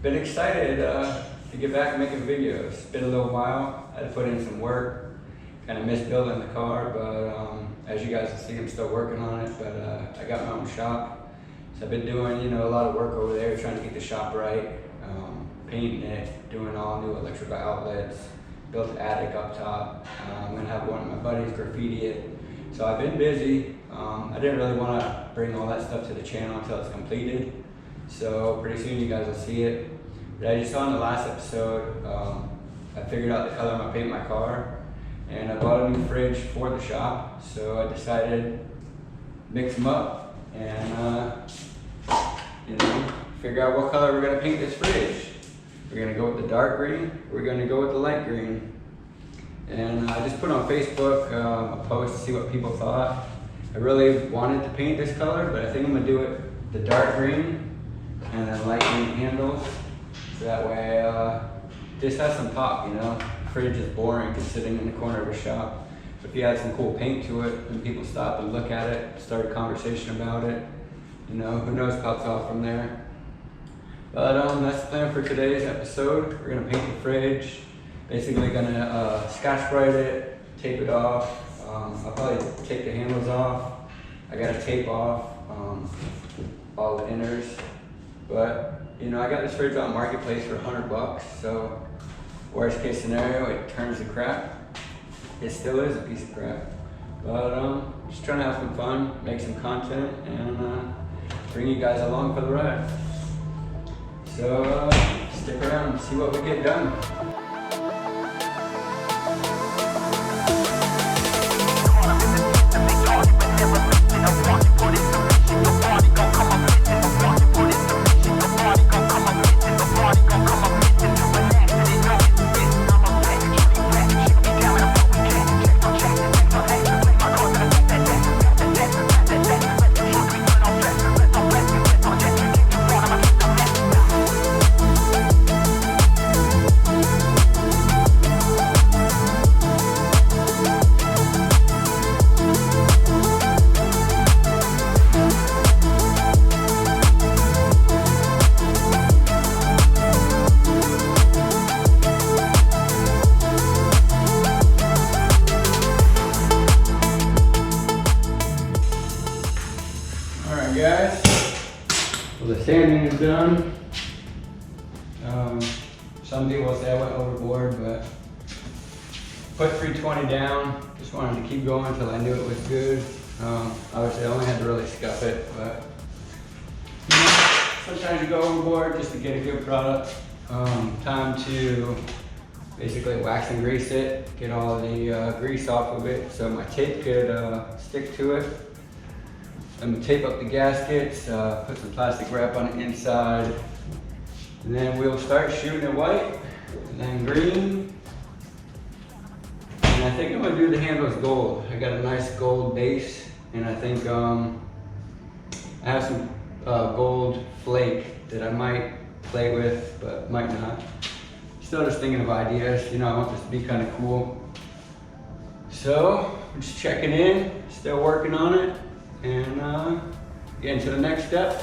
been excited to get back and making videos. It's been a little while. I had to put in some work. Kind of missed building the car, but as you guys can see, I'm still working on it. But I got my own shop, so I've been doing a lot of work over there, trying to get the shop right, painting it, doing all new electrical outlets, built the attic up top. I'm gonna have one of my buddies graffiti it. So I've been busy. I didn't really want to bring all that stuff to the channel until it's completed. So pretty soon you guys will see it. But as you saw in the last episode, I figured out the color I'm gonna paint my car, and I bought a new fridge for the shop. So I decided to mix them up and figure out what color we're gonna paint this fridge. We're gonna go with the dark green. We're gonna go with the light green. And I just put on Facebook a post to see what people thought. I really wanted to paint this color, but I think I'm gonna do it the dark green and then light green handles. So that way, this has some pop, Fridge is boring just sitting in the corner of a shop. But if you add some cool paint to it, and people stop and look at it, start a conversation about it, who knows how it's off from there. But that's the plan for today's episode. We're gonna paint the fridge. Basically gonna Scotch Brite it, tape it off. I'll probably take the handles off. I gotta tape off all the inners. But I got this fridge on Marketplace for $100. So worst case scenario, it turns to crap. It still is a piece of crap. But just trying to have some fun, make some content, and bring you guys along for the ride. So stick around and see what we get done. Guys, well, the sanding is done. Some people say I went overboard, but put 320 down. Just wanted to keep going until I knew it was good. Obviously, I only had to really scuff it, but sometimes you go overboard just to get a good product. Time to basically wax and grease it, get all the grease off of it so my tape could stick to it. I'm gonna tape up the gaskets, put some plastic wrap on the inside, and then we'll start shooting it white, and then green. And I think I'm gonna do the handles gold. I got a nice gold base, and I think I have some gold flake that I might play with, but might not. Still just thinking of ideas, I want this to be kind of cool. So, I'm just checking in, still working on it. And get into the next step.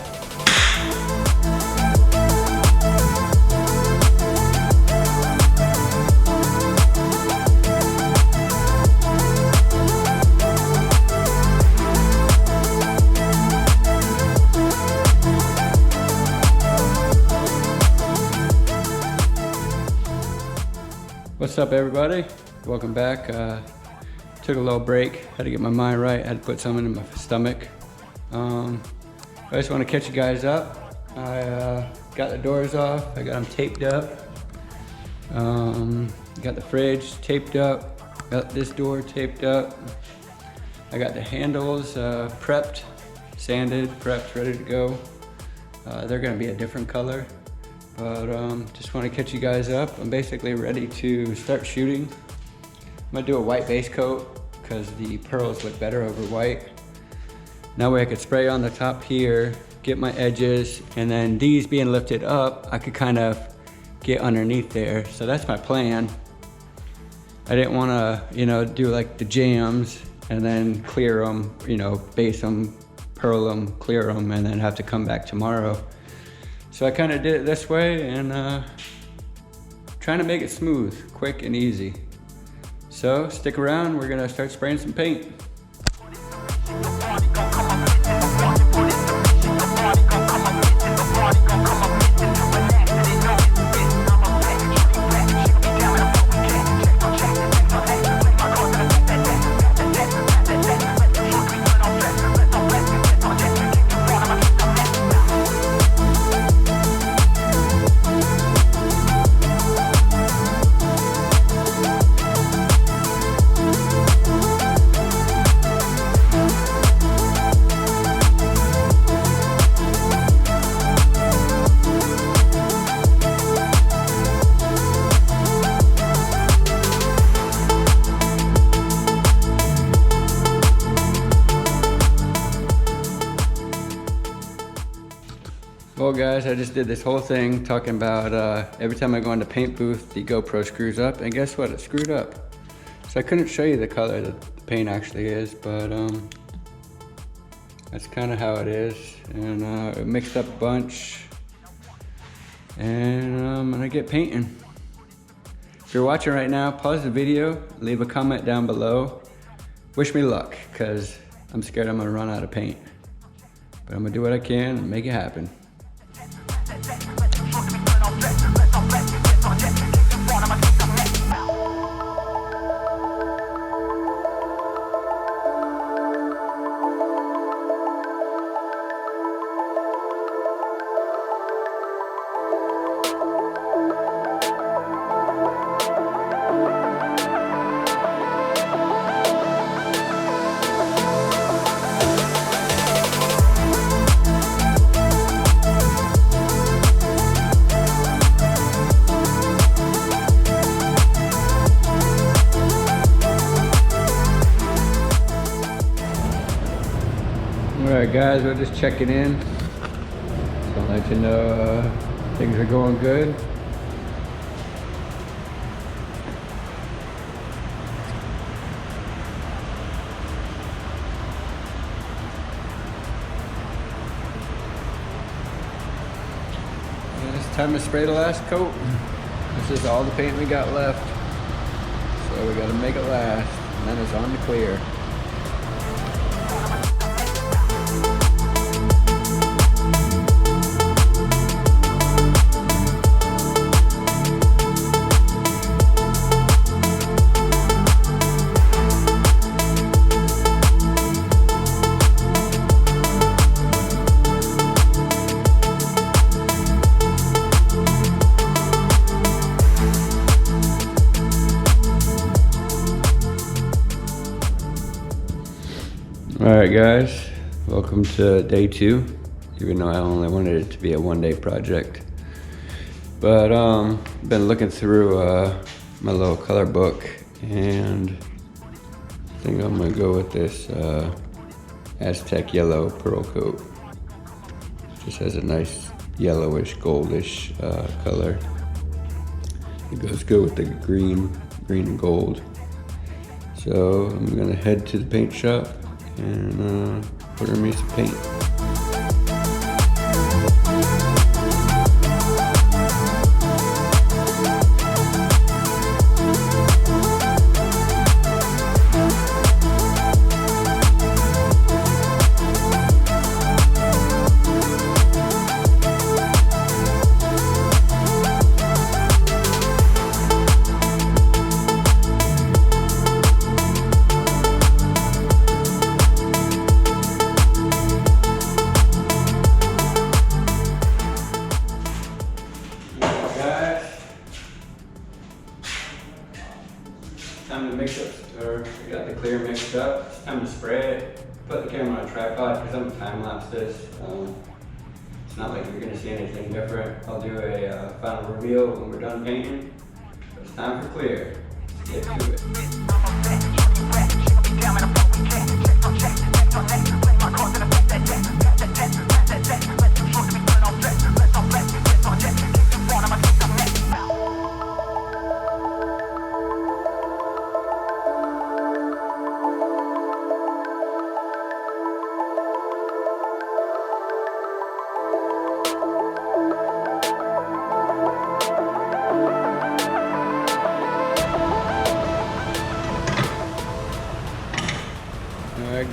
What's up, everybody? Welcome back. Took a little break, had to get my mind right, had to put something in my stomach. I just want to catch you guys up. I got the doors off, I got them taped up. Got the fridge taped up, got this door taped up. I got the handles prepped, sanded, prepped, ready to go. They're gonna be a different color, but just want to catch you guys up. I'm basically ready to start shooting. I'm gonna do a white base coat because the pearls look better over white. That way I could spray on the top here, get my edges, and then these being lifted up, I could kind of get underneath there. So that's my plan. I didn't want to, do like the jams and then clear them, base them, pearl them, clear them, and then have to come back tomorrow. So I kind of did it this way and trying to make it smooth, quick and easy. So stick around, we're gonna start spraying some paint. Well guys, I just did this whole thing talking about every time I go into paint booth, the GoPro screws up, and guess what? It screwed up. So I couldn't show you the color that the paint actually is, but that's kind of how it is. And it mixed up a bunch, and I'm gonna get painting. If you're watching right now, pause the video, leave a comment down below. Wish me luck, because I'm scared I'm gonna run out of paint. But I'm gonna do what I can and make it happen. Alright guys, we're just checking in. So I'll let you know things are going good. And it's time to spray the last coat. This is all the paint we got left. So we gotta make it last, and then it's on to clear. Alright guys, welcome to day 2, even though I only wanted it to be a one-day project. But been looking through my little color book, and I think I'm gonna go with this Aztec yellow pearl coat. Just has a nice yellowish, goldish color. It goes good with the green and gold. So I'm gonna head to the paint shop and order me some paint. Time to mix up, or we got the clear mixed up. It's time to spray it. Put the camera on a tripod because I'm time lapse this. It's not like you're gonna see anything different. I'll do a final reveal when we're done painting. But it's time for clear. Let's get to it.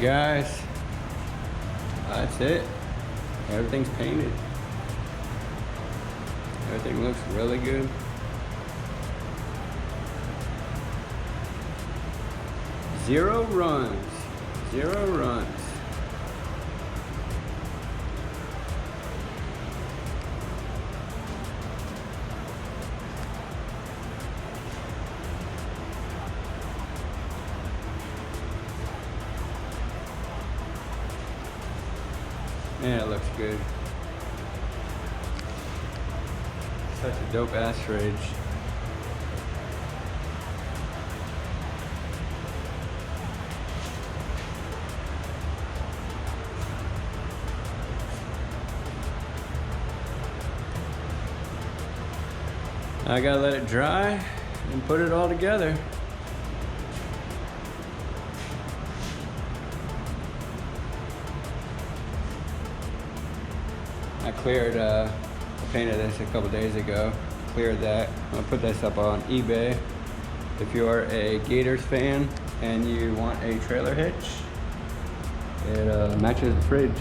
guys, that's it. Everything's painted. Everything looks really good. Zero runs. Man, it looks good. Such a dope ass fridge. I gotta let it dry and put it all together. I cleared, I painted this a couple days ago. Cleared that. I'm gonna put this up on eBay. If you are a Gators fan and you want a trailer hitch, it matches the fridge.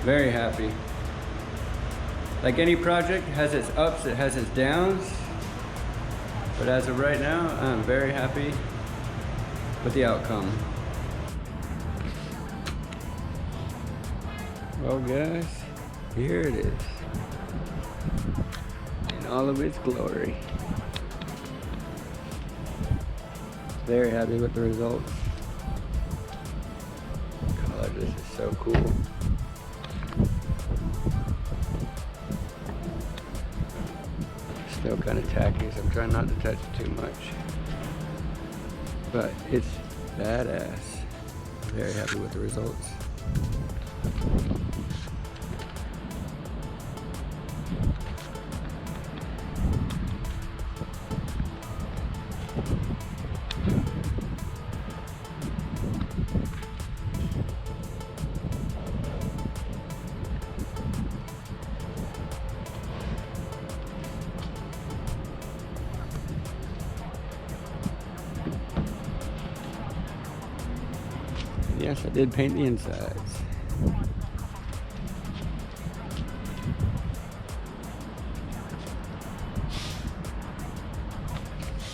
Very happy. Like any project has its ups, it has its downs. But as of right now, I'm very happy with the outcome. Well guys, here it is. In all of its glory. Very happy with the results. Color, this is so cool. Still kind of tacky, so I'm trying not to touch it too much. But it's badass. Very happy with the results. Yes, I did paint the insides.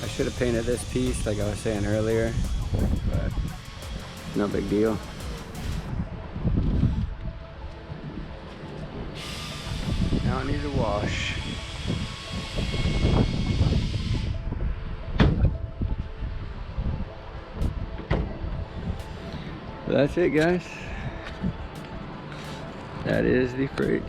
I should have painted this piece like I was saying earlier, but no big deal. Now I need to wash. That's it, guys. That is the fridge.